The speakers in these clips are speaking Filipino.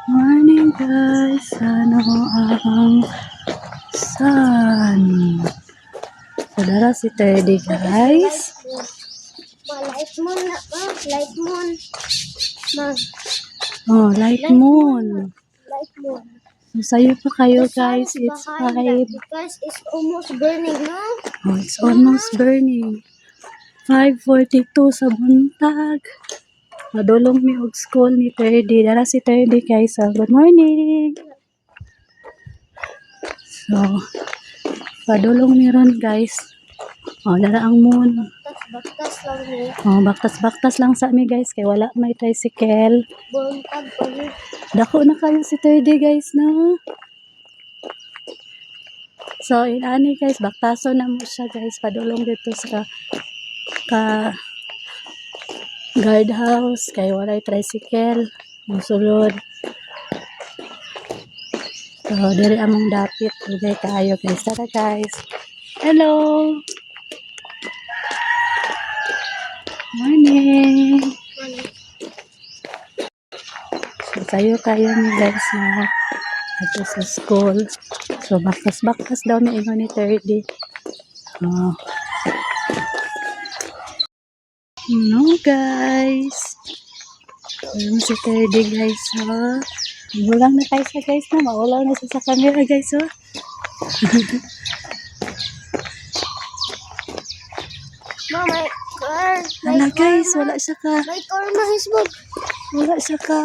Morning guys, ano ang sun? Saudara si Teddy guys. Light moon na ba? Light moon. Ma, Oh, light moon. light moon. Sayo pa kayo The sun guys, is it's behind 5. that because it's almost burning, no? Oh, it's almost burning. 5:42 sa buntag. Madulong mi og school ni Teddy. Dara si Teddy guys. Good morning. So, padulong mi ron guys. Oh, dara ang moon. Baktas lang ni. Oh, baktas-baktas lang sa mi guys kay wala may tricycle. Buntag pa rin. Dako na kayo si Teddy guys na. So, inani guys, baktaso na mo siya guys. Padulong dito sa guardhouse kay walay tricycle. Musulod. So, diri among dapit. Lugay kayo guys. Tara guys. Hello! Morning! So, sayo kayo ni guys na ato sa school. So, baktas-baktas daw ni ingon ni Teddy. Oh. No guys. Ayun si Teddy guys ha. Magulang na tayo sa guys na. Maulaw na siya sa camera guys ha. Ma, may car. Hala guys, wala siya ka. May car na hisbog. Wala siya ka.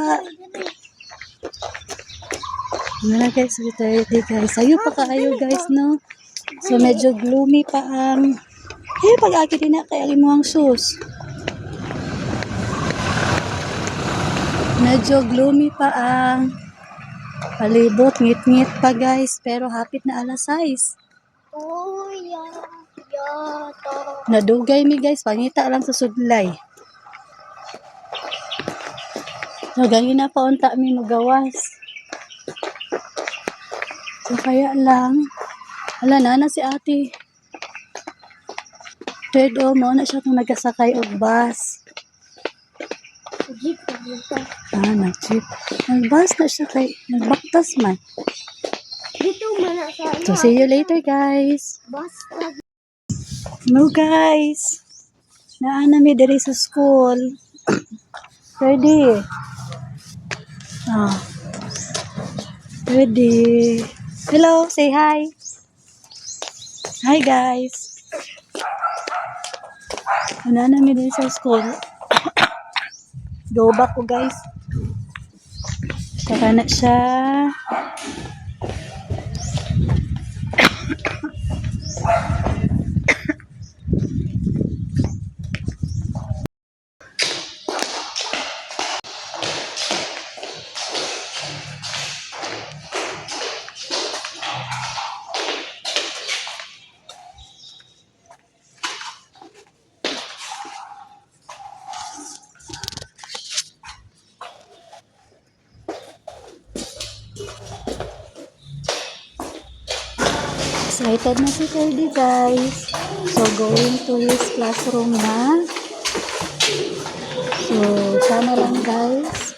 Wala guys, si Teddy guys. Sayo pa kaayo guys no. So medyo gloomy pa ang pag-aki din na kaya mo ang shoes. Medyo gloomy pa ang palibot, ngit-ngit pa guys, pero hapit na alas 6. Oh, yata. Nadugay mi guys, pangita lang sa sudlay. So, ganyan na paunta mi magawas. So, kaya lang, ala na si ate. Third mo na siya kung nagasakay og bus. Jeep na dito. Nag-jeep. Nag-bus na siya kay, nagbaktas man. Dito man na sa So, see you later guys. basta. No guys. Naana mi diri sa school. Ready. Ready. Hello, say hi. Hi guys. Naana mi diri sa school. Go back ko guys. Saka na siya. Excited na si Teddy guys. So going to his classroom na. So sana lang guys.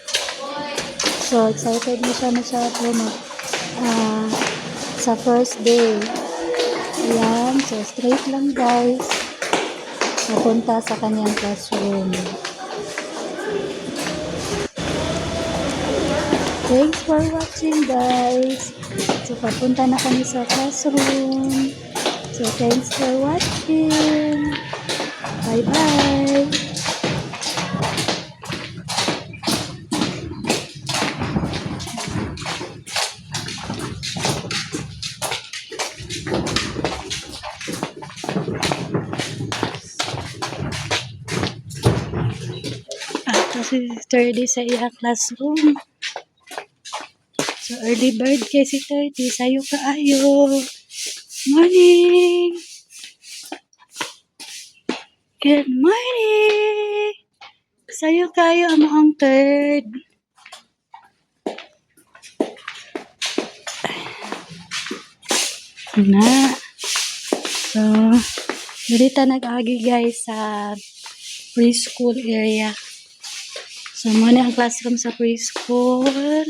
So excited na siya po sa first day. Ayan. So straight lang guys. Napunta sa kanyang classroom. Thanks for watching guys. So, papunta na kami sa classroom. So, thanks for watching. Bye-bye. Ito si Teddy sa iya classroom. So, early bird kay si Teddy. Sayo kaayo. Morning! Good morning! Sayo kayo ang third. Na. So, dito nag-agi guys sa preschool area. So, muna ang classroom sa preschool.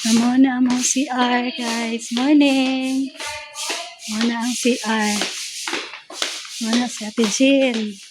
Amo na ang CR, guys. Morning. Amo na ang CR. Amo na si Ate Jean.